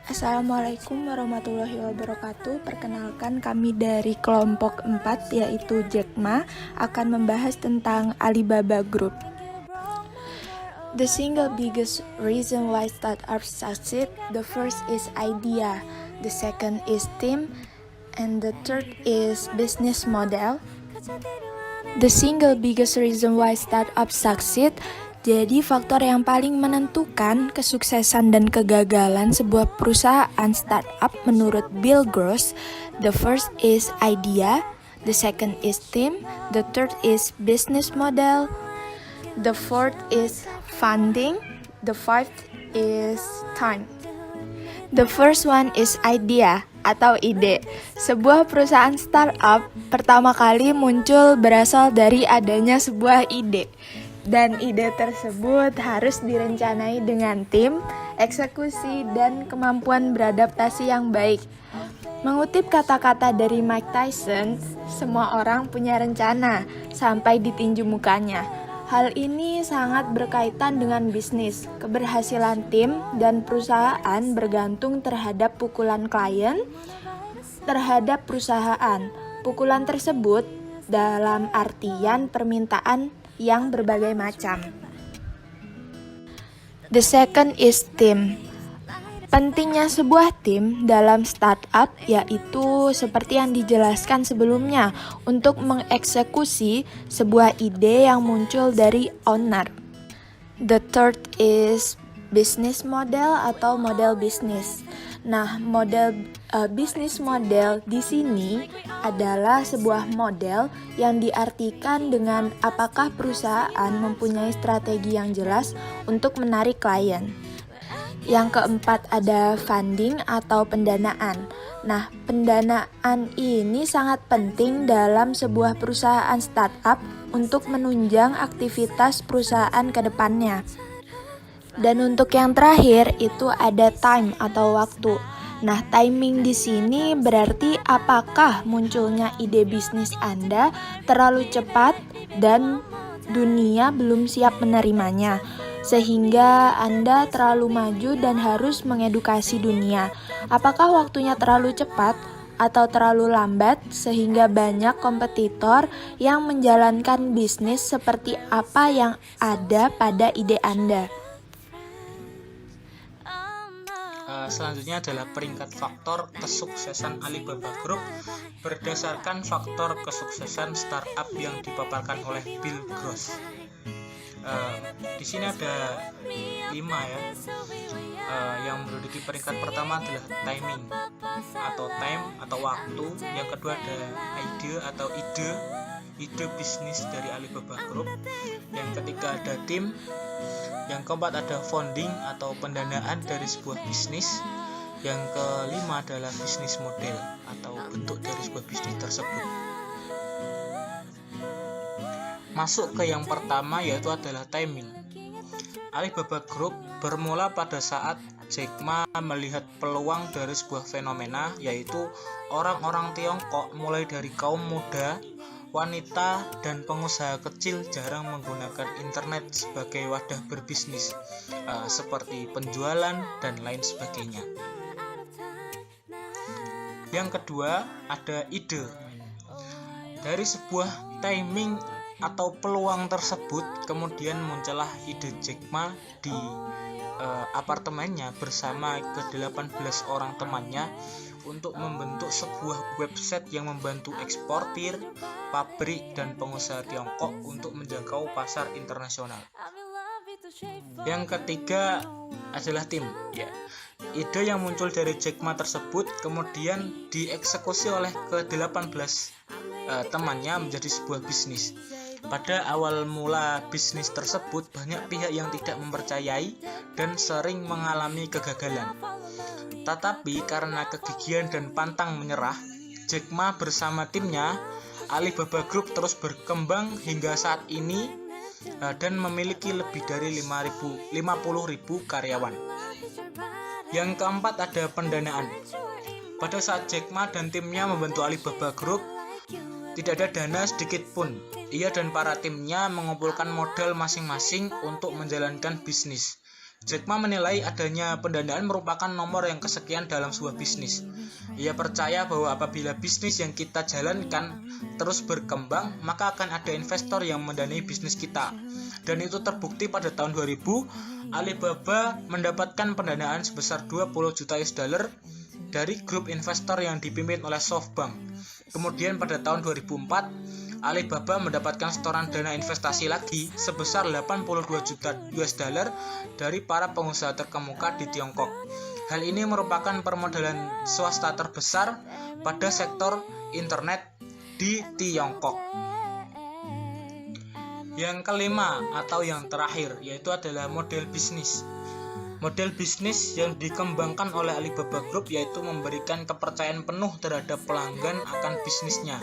Assalamualaikum warahmatullahi wabarakatuh. Perkenalkan, kami dari kelompok 4 yaitu Jack Ma akan membahas tentang Alibaba Group. The single biggest reason why startups succeed, the first is idea, the second is team, and the third is business model. The single biggest reason why startups succeed, jadi faktor yang paling menentukan kesuksesan dan kegagalan sebuah perusahaan startup menurut Bill Gross, the first is idea, the second is team, the third is business model, the fourth is funding, the fifth is time. The first one is idea atau ide. Sebuah perusahaan startup pertama kali muncul berasal dari adanya sebuah ide. Dan ide tersebut harus direncanai dengan tim, eksekusi, dan kemampuan beradaptasi yang baik. Mengutip kata-kata dari Mike Tyson, semua orang punya rencana sampai ditinju mukanya. Hal ini sangat berkaitan dengan bisnis. Keberhasilan tim dan perusahaan bergantung terhadap pukulan klien terhadap perusahaan. Pukulan tersebut dalam artian permintaan yang berbagai macam. The second is team. Pentingnya sebuah tim dalam startup yaitu seperti yang dijelaskan sebelumnya untuk mengeksekusi sebuah ide yang muncul dari owner. The third is business model atau model bisnis. Nah, model bisnis model di sini adalah sebuah model yang diartikan dengan apakah perusahaan mempunyai strategi yang jelas untuk menarik klien. Yang keempat ada funding atau pendanaan. Nah, pendanaan ini sangat penting dalam sebuah perusahaan startup untuk menunjang aktivitas perusahaan ke depannya. Dan untuk yang terakhir itu ada time atau waktu. Nah, timing di sini berarti apakah munculnya ide bisnis Anda terlalu cepat dan dunia belum siap menerimanya, sehingga Anda terlalu maju dan harus mengedukasi dunia. Apakah waktunya terlalu cepat atau terlalu lambat sehingga banyak kompetitor yang menjalankan bisnis seperti apa yang ada pada ide Anda? Selanjutnya adalah peringkat faktor kesuksesan Alibaba Group berdasarkan faktor kesuksesan startup yang dipaparkan oleh Bill Gross. Di sini ada 5 ya. Yang menduduki peringkat pertama adalah timing atau time atau waktu. Yang kedua ada ide bisnis dari Alibaba Group. Yang ketiga ada tim. Yang keempat ada funding atau pendanaan dari sebuah bisnis. Yang kelima adalah bisnis model atau bentuk dari sebuah bisnis tersebut. Masuk ke yang pertama yaitu adalah timing. Alibaba Group bermula pada saat Jack Ma melihat peluang dari sebuah fenomena, yaitu orang-orang Tiongkok mulai dari kaum muda, wanita, dan pengusaha kecil jarang menggunakan internet sebagai wadah berbisnis, seperti penjualan dan lain sebagainya. Yang kedua ada ide. Dari sebuah timing atau peluang tersebut, kemudian muncullah ide Jack Ma di apartemennya bersama ke-18 orang temannya untuk membentuk sebuah website yang membantu eksportir, pabrik, dan pengusaha Tiongkok untuk menjangkau pasar internasional. Yang ketiga adalah tim. Ide yang muncul dari Jack Ma tersebut kemudian dieksekusi oleh ke-18 temannya menjadi sebuah bisnis. Pada awal mula bisnis tersebut, banyak pihak yang tidak mempercayai dan sering mengalami kegagalan. Tetapi karena kegigihan dan pantang menyerah, Jack Ma bersama timnya, Alibaba Group terus berkembang hingga saat ini dan memiliki lebih dari 50.000 karyawan. Yang keempat ada pendanaan. Pada saat Jack Ma dan timnya membentuk Alibaba Group, tidak ada dana sedikit pun. Ia dan para timnya mengumpulkan modal masing-masing untuk menjalankan bisnis. Jack Ma menilai adanya pendanaan merupakan nomor yang kesekian dalam sebuah bisnis. Ia percaya bahwa apabila bisnis yang kita jalankan terus berkembang, maka akan ada investor yang mendanai bisnis kita. Dan itu terbukti pada tahun 2000, Alibaba mendapatkan pendanaan sebesar 20 juta US dollar dari grup investor yang dipimpin oleh SoftBank. Kemudian pada tahun 2004, Alibaba mendapatkan setoran dana investasi lagi sebesar 82 juta US dollar dari para pengusaha terkemuka di Tiongkok. Hal ini merupakan permodalan swasta terbesar pada sektor internet di Tiongkok. Yang kelima atau yang terakhir yaitu adalah model bisnis. Model bisnis yang dikembangkan oleh Alibaba Group yaitu memberikan kepercayaan penuh terhadap pelanggan akan bisnisnya.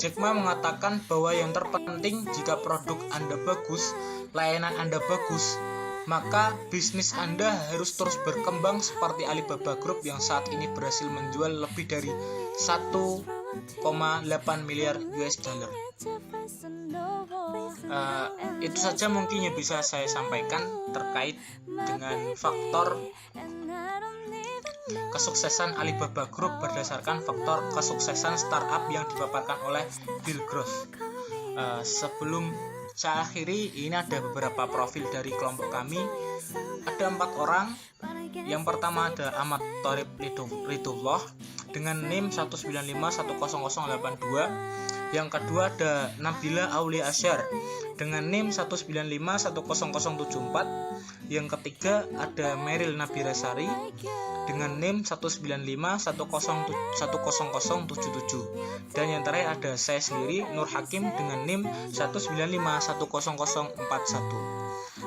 Jack Ma mengatakan bahwa yang terpenting jika produk Anda bagus, layanan Anda bagus, maka bisnis Anda harus terus berkembang seperti Alibaba Group yang saat ini berhasil menjual lebih dari 1,8 miliar US dollar. Itu saja mungkin yang bisa saya sampaikan terkait dengan faktor kesuksesan Alibaba Group berdasarkan faktor kesuksesan startup yang dipaparkan oleh Bill Gross. Sebelum saya akhiri, ini ada beberapa profil dari kelompok kami. Ada 4 orang. Yang pertama ada Ahmad Thorib Ridullah dengan NIM 1951082. Yang kedua ada Nabila Aulia Asyar dengan NIM 1951074. Yang ketiga ada Meryl Nabira Sari dengan NIM 195100077. Dan yang terakhir ada saya sendiri Nur Hakim dengan NIM 195100041.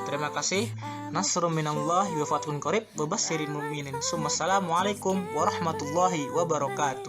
Terima kasih. Nasrun minallahi wa fathun qarib wa basyiril mu'minin. Assalamualaikum warahmatullahi wabarakatuh.